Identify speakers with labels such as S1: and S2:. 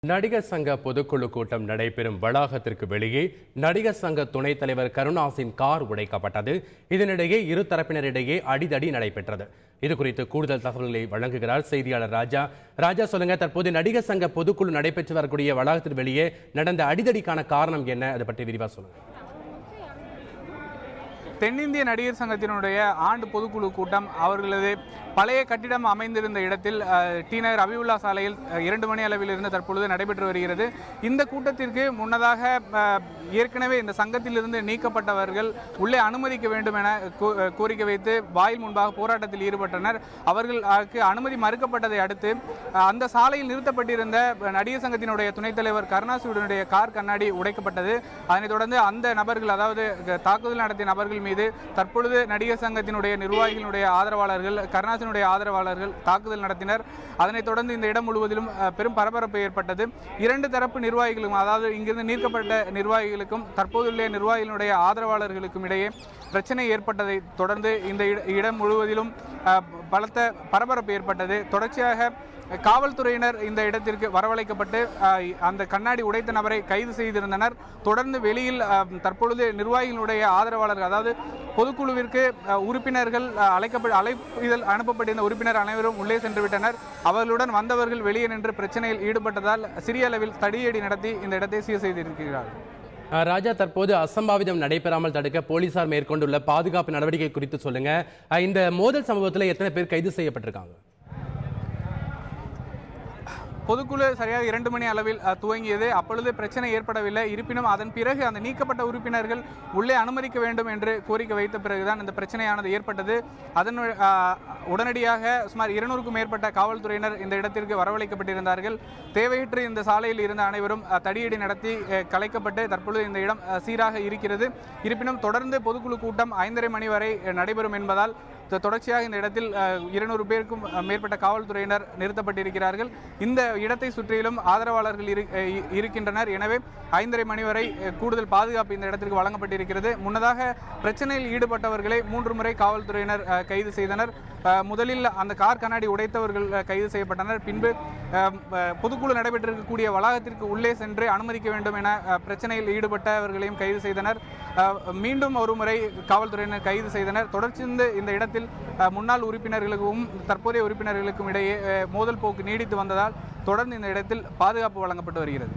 S1: நடிகர் சங்க பொதுக்குழு கூட்டம் நடைபெறும் வளாகத்திற்கு வெளியே நடிகர் சங்க துணைத் தலைவர் கருணாஸின் கார் உடைக்கப்பட்டது. இதனிடையே இரு தரப்பினரிடையே அடிதடி நடைபெற்றது. இதுகுறித்து கூடுதல் தகவல்களை வழங்குகிறார் செய்தியாளர் ராஜா. ராஜா, சொல்லுங்க, தற்போது நடிகர் சங்க பொதுக்குழு நடைபெற்று வரக்கூடிய வளாகத்திற்கு வெளியே நடந்த அடிதடிக்கான காரணம் என்ன? அதை பற்றி விரிவாக சொல்லுங்க.
S2: தென்னிந்திய நடிகர் சங்கத்தினுடைய ஆண்டு பொதுக்குழு கூட்டம் அவர்களது பழைய கட்டிடம் அமைந்திருந்த இடத்தில் டி நகர் அபிவுல்லா சாலையில் 2 மணி அளவில் இருந்து தற்பொழுது நடைபெற்று வருகிறது. இந்த கூட்டத்திற்கு முன்னதாக ஏற்கனவே இந்த சங்கத்திலிருந்து நீக்கப்பட்டவர்கள் உள்ளே அனுமதிக்க வேண்டும் என கோரிக்கை வைத்து வாயில் முன்பாக போராட்டத்தில் ஈடுபட்டனர். அவர்களுக்கு அனுமதி மறுக்கப்பட்டதை அடுத்து அந்த சாலையில் நிறுத்தப்பட்டிருந்த நடிகர் சங்கத்தினுடைய துணைத் தலைவர் கருணாஸுடைய கார் கண்ணாடி உடைக்கப்பட்டது. அதனைத் தொடர்ந்து அந்த நபர்கள், அதாவது தாக்குதல் நடத்திய நபர்கள் மீது தற்பொழுது நடிகர் சங்கத்தினுடைய நிர்வாகிகளுடைய ஆதரவாளர்கள், கருணாஸினுடைய ஆதரவாளர்கள் தாக்குதல் நடத்தினர். அதனைத் தொடர்ந்து இந்த இடம் முழுவதிலும் பெரும் பரபரப்பு ஏற்பட்டது. 2 தரப்பு நிர்வாகிகளும், அதாவது இங்கிருந்து நீக்கப்பட்ட நிர்வாகிகளுக்கும் தற்போதுள்ள நிர்வாகிகளுடைய ஆதரவாளர்களுக்கும் இடையே பிரச்சனை ஏற்பட்டதை தொடர்ந்து இந்த இடம் முழுவதிலும் பலத்த பரபரப்பு ஏற்பட்டது. தொடர்ச்சியாக காவல்துறையினர் இந்த இடத்திற்கு வரவழைக்கப்பட்டு அந்த கண்ணாடி உடைத்த நபரை கைது செய்திருந்தனர். தொடர்ந்து வெளியில் தற்பொழுது நிர்வாகிகளுடைய ஆதரவாளர்கள், அதாவது பொதுக்குழுவிற்கு உறுப்பினர்கள் அழைப்பிதழ் அனுப்பப்பட்டிருந்த உறுப்பினர் அனைவரும் உள்ளே சென்று விட்டனர். அவர்களுடன் வந்தவர்கள் வெளியே நின்று பிரச்சனையில் ஈடுபட்டதால் சிறிய அளவில் தடியடி நடத்தி இந்த இடத்தை சீர் செய்திருக்கிறார்கள்.
S1: ராஜா, தற்போது அசம்பாவிதம் நடைபெறாமல் தடுக்க போலீசார் மேற்கொண்டுள்ள பாதுகாப்பு நடவடிக்கை குறித்து சொல்லுங்க. இந்த மோதல் சம்பவத்தில் எத்தனை பேர் கைது செய்யப்பட்டிருக்காங்க?
S2: பொதுக்குழு சரியாக 2 மணி அளவில் துவங்கியது. அப்பொழுது பிரச்சனை ஏற்படவில்லை. இருப்பினும் அதன் பிறகு அந்த நீக்கப்பட்ட உறுப்பினர்கள் உள்ளே அனுமதிக்க வேண்டும் என்று கோரிக்கை வைத்த பிறகுதான் இந்த பிரச்சனையானது ஏற்பட்டது. அதன் உடனடியாக சுமார் 200க்கும் மேற்பட்ட காவல்துறையினர் இந்த இடத்திற்கு வரவழைக்கப்பட்டிருந்தார்கள். தேவையற்று இந்த சாலையில் இருந்த அனைவரும் தடியடி நடத்தி கலைக்கப்பட்டு தற்பொழுது இந்த இடம் சீராக இருக்கிறது. இருப்பினும் தொடர்ந்து பொதுக்குழு கூட்டம் 5:30 மணி வரை நடைபெறும் என்பதால் தொடர்ச்சியாக இந்த இடத்தில் 200 பேருக்கும் மேற்பட்ட காவல்துறையினர் நிறுத்தப்பட்டிருக்கிறார்கள். இந்த இடத்தை சுற்றிலும் ஆதரவாளர்கள் இருக்கின்றனர். எனவே 5:30 மணி வரை கூடுதல் பாதுகாப்பு இந்த இடத்திற்கு வழங்கப்பட்டிருக்கிறது. முன்னதாக பிரச்சனையில் ஈடுபட்டவர்களை 3 முறை காவல்துறையினர் கைது செய்தனர். முதலில் அந்த கார் கண்ணாடி உடைத்தவர்கள் கைது செய்யப்பட்டனர். பின்பு பொதுக்குழு நடைபெற்றிருக்கக்கூடிய வளாகத்திற்கு உள்ளே சென்று அனுமதிக்க வேண்டும் என பிரச்சனையில் ஈடுபட்டவர்களையும் கைது செய்தனர். மீண்டும் ஒரு முறை காவல்துறையினர் கைது செய்தனர். தொடர்ந்து இந்த இடத்தில் முன்னாள் உறுப்பினர்களுக்கும் தற்போதைய உறுப்பினர்களுக்கும் இடையே மோதல் போக்கு நீடித்து வந்ததால் தொடர்ந்து இந்த இடத்தில் பாதுகாப்பு வழங்கப்பட்டு வருகிறது.